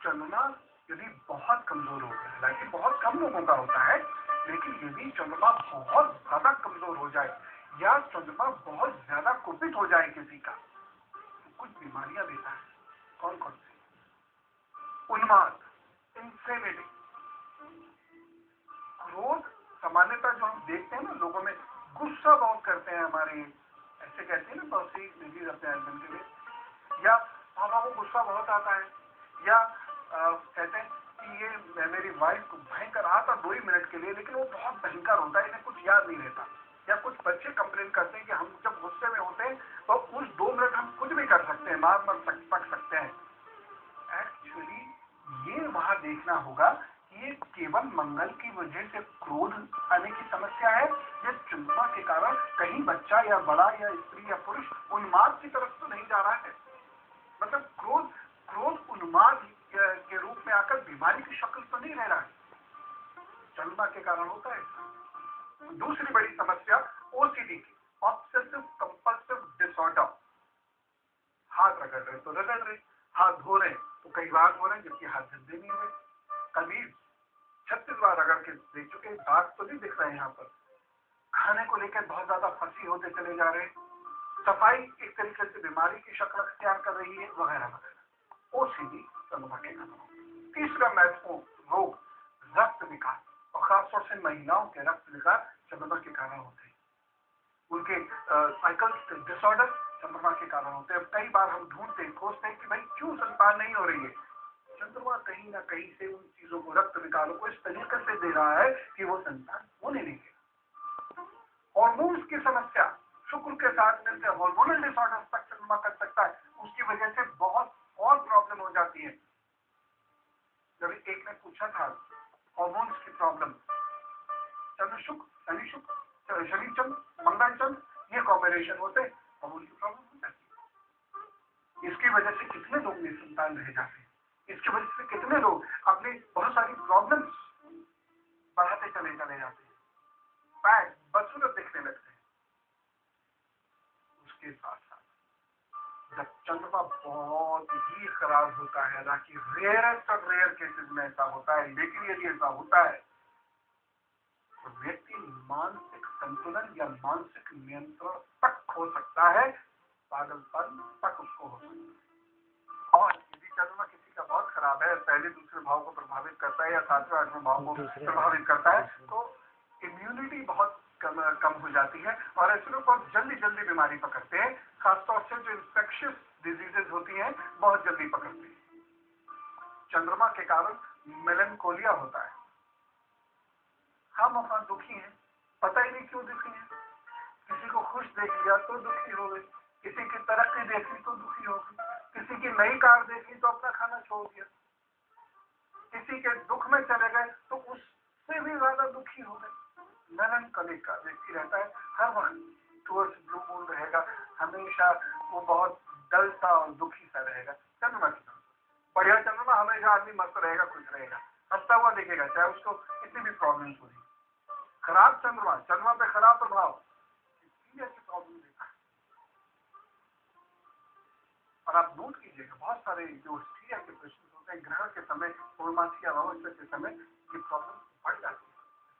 चंद्रमा यदि बहुत कमजोर हो गया, हालांकि बहुत कम लोगों का होता है, लेकिन यदि चंद्रमा बहुत ज्यादा कमजोर हो जाए या चंद्रमा बहुत ज्यादा कुपित हो जाए किसी का, तो कुछ बीमारियां देता है। कौन कौन सी? उन्माद, इंसेनिटी, क्रोध। सामान्यतः जो हम देखते हैं ना लोगों में, गुस्सा बहुत करते हैं हमारे, ऐसे कहते हैं ना बहुत सी लेडीज अपने हस्बैंड के लिए, या पापा को गुस्सा बहुत आता है, या कहते हैं कि ये मेरी वाइफ को भयंकर आता 2 ही मिनट के लिए, लेकिन वो बहुत भयंकर होता है, इन्हें कुछ याद नहीं रहता। या कुछ बच्चे कंप्लेन करते हैं कि हम जब गुस्से में होते हैं तो उस 2 मिनट हम कुछ भी कर सकते हैं, मार पक सकते हैं। एक्चुअली ये वहां देखना होगा कि ये केवल मंगल की वजह से क्रोध आने की समस्या है, या चंद्रमा के कारण कहीं बच्चा या बड़ा या स्त्री या पुरुष उन्माद की तरफ तो नहीं जा रहा है। मतलब क्रोध उन्माद के रूप में आकर बीमारी की शक्ल तो नहीं रह रहा है, चंद्रमा के कारण होता है। दूसरी बड़ी समस्या ओसीडी की, ऑब्सेसिव कंपल्सिव डिसऑर्डर। हाथ रगड़ रहे तो रगड़ रहे, हाथ धो रहे तो कई बार धो रहे हैं जबकि हाथ गंदे नहीं हुए। कभी 36 बार रगड़ के देख चुके, दाग तो नहीं दिख रहे हैं यहाँ पर। खाने को लेकर बहुत ज्यादा फंसी होते चले जा रहे हैं, सफाई एक तरीके से बीमारी की शक्ल अख्तियार कर रही है, वगैरह वगैरह। ओसीडी चंद्रमा के कारण। तीसरा महत्वपूर्ण रोग रक्त विकार, और खासतौर से महिलाओं के रक्त विकार चंद्रमा के कारण होते हैं। उनके साइकिल डिसऑर्डर चंद्रमा के कारण होते हैं। कई बार हम ढूंढते खोजते हैं कि भाई क्यों संतान नहीं हो रही है, चंद्रमा कहीं ना कहीं से उन चीजों को, रक्त विकारों को इस तरीके से दे रहा है कि वो संतान होने नहीं देगा। हार्मोन्स की समस्या, शुक्र के साथ मिलकर हार्मोनल डिसऑर्डर तक चंद्रमा कर सकता है, उसकी वजह से बहुत और प्रॉब्लम हो जाती है। जब एक ने पूछा था हार्मोन्स की प्रॉब्लम, शनि शुक्र, शनि चंद्र, मंगल चंद्र, ये कॉम्बिनेशन होते हैं, हार्मोन की प्रॉब्लम हो जाती है। इसकी वजह से कितने लोग निसंतान रह जाते हैं, इसकी वजह से कितने लोग अपनी बहुत सारी प्रॉब्लम्स बढ़ाते चले जाते हैं, पैर बदसूरत दिखने लगते हैं। उसके साथ साथ जब चंद्रमा बहुत ही खराब होता है, हालांकि रेयरेस्ट ऑफ रेयर केसेस में ऐसा होता है, लेकिन यदि ऐसा होता है तो व्यक्ति मानसिक संतुलन या मानसिक नियंत्रण तक खो सकता है, पागलपन तक उसको हो सकता है। और यदि चंद्रमा किसी का बहुत खराब है, पहले दूसरे भाव को प्रभावित करता है या 7वें 8वें भाव को प्रभावित करता है, तो इम्यूनिटी बहुत कम हो जाती है और ऐसे लोग बहुत जल्दी बीमारी पकड़ते हैं। खासतौर से जो इंफेक्शियस डिजीजेज होती हैं बहुत जल्दी पकड़ते हैं। चंद्रमा के कारण मेलनकोलिया होता है। हम अपना दुखी हैं, पता ही नहीं क्यों दुखी है। किसी को खुश देख लिया तो दुखी हो गए, किसी की तरक्की देखी तो दुखी हो गए, किसी की नई कार देखी तो अपना खाना छोड़ दिया, किसी के दुख में चले गए तो उससे भी ज्यादा दुखी हो गए। मेलनकोलिक का व्यक्ति रहता है, हर वक्त टूवर्ड्स ब्लू मून रहेगा, हमेशा वो बहुत डल सा और दुखी सा रहेगा। चंद्रमा की तरफ बढ़िया चंद्रमा हमेशा आदमी मस्त रहेगा, खुश रहेगा, हंसता हुआ दिखेगा, चाहे उसको कितनी भी प्रॉब्लम हो। खराब चंद्रमा पे खराब प्रभाव, ऐसी प्रॉब्लम देखा है। और आप नोट कीजिएगा बहुत सारे जो स्त्रिया के प्रश्न होते हैं ग्रहण के समय, पूर्णमासी या अमावस्या के समय, ये प्रॉब्लम बढ़ जाती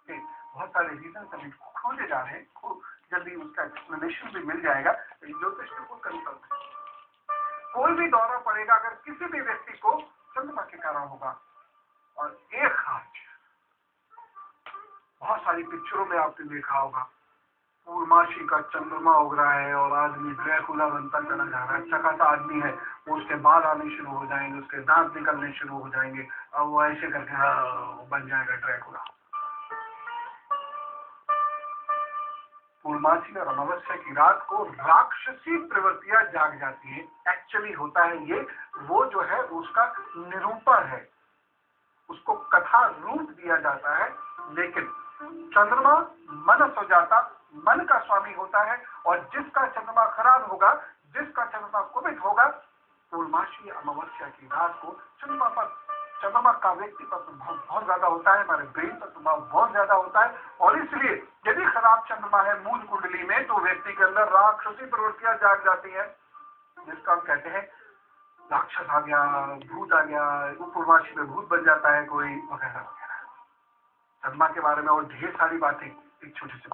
है। बहुत सारे रीजन अभी खोजे जा रहे हैं, खूब जल्दी उसका एक्सप्लेनेशन भी मिल जाएगा। ज्योतिष को कंसल्ट कोई भी दौरा पड़ेगा अगर किसी भी व्यक्ति को, चंद्रमा के कारण होगा। और एक खास बहुत सारी पिक्चरों में आपने देखा होगा, पूर्णमासी का चंद्रमा उग रहा है और आदमी ड्रैकुला बनता चला जा रहा है। अच्छा खासा आदमी है, उसके बाल आने शुरू हो जाएंगे, उसके दांत निकलने शुरू हो जाएंगे और वो ऐसे करके बन जाएगा ड्रैकुला। पूर्णमासी और अमावस्या की रात को राक्षसी प्रवृत्तियां जाग जाती है। एक्चुअली होता है ये, वो जो है उसका निरूपण है, उसको कथा रूप दिया जाता है। लेकिन चंद्रमा मन सुजाता, मन का स्वामी होता है, और जिसका चंद्रमा खराब होगा, जिसका चंद्रमा कुपित होगा, पूर्णमासी अमावस्या की रात को चंद्रमा का व्यक्ति पर प्रभाव बहुत ज्यादा होता है, हमारे ब्रेन पर प्रभाव बहुत ज्यादा होता है। और इसलिए यदि खराब चंद्रमा है मूल कुंडली में, तो व्यक्ति के अंदर राक्षसी प्रवृत्तियां जाग जाती है, जिसका हम कहते हैं राक्षस आ गया, भूत आ गया, पूर्वाशी में भूत बन जाता है कोई, वगैरह वगैरह। सदमा के बारे में और ढेर सारी बातें एक छोटी सी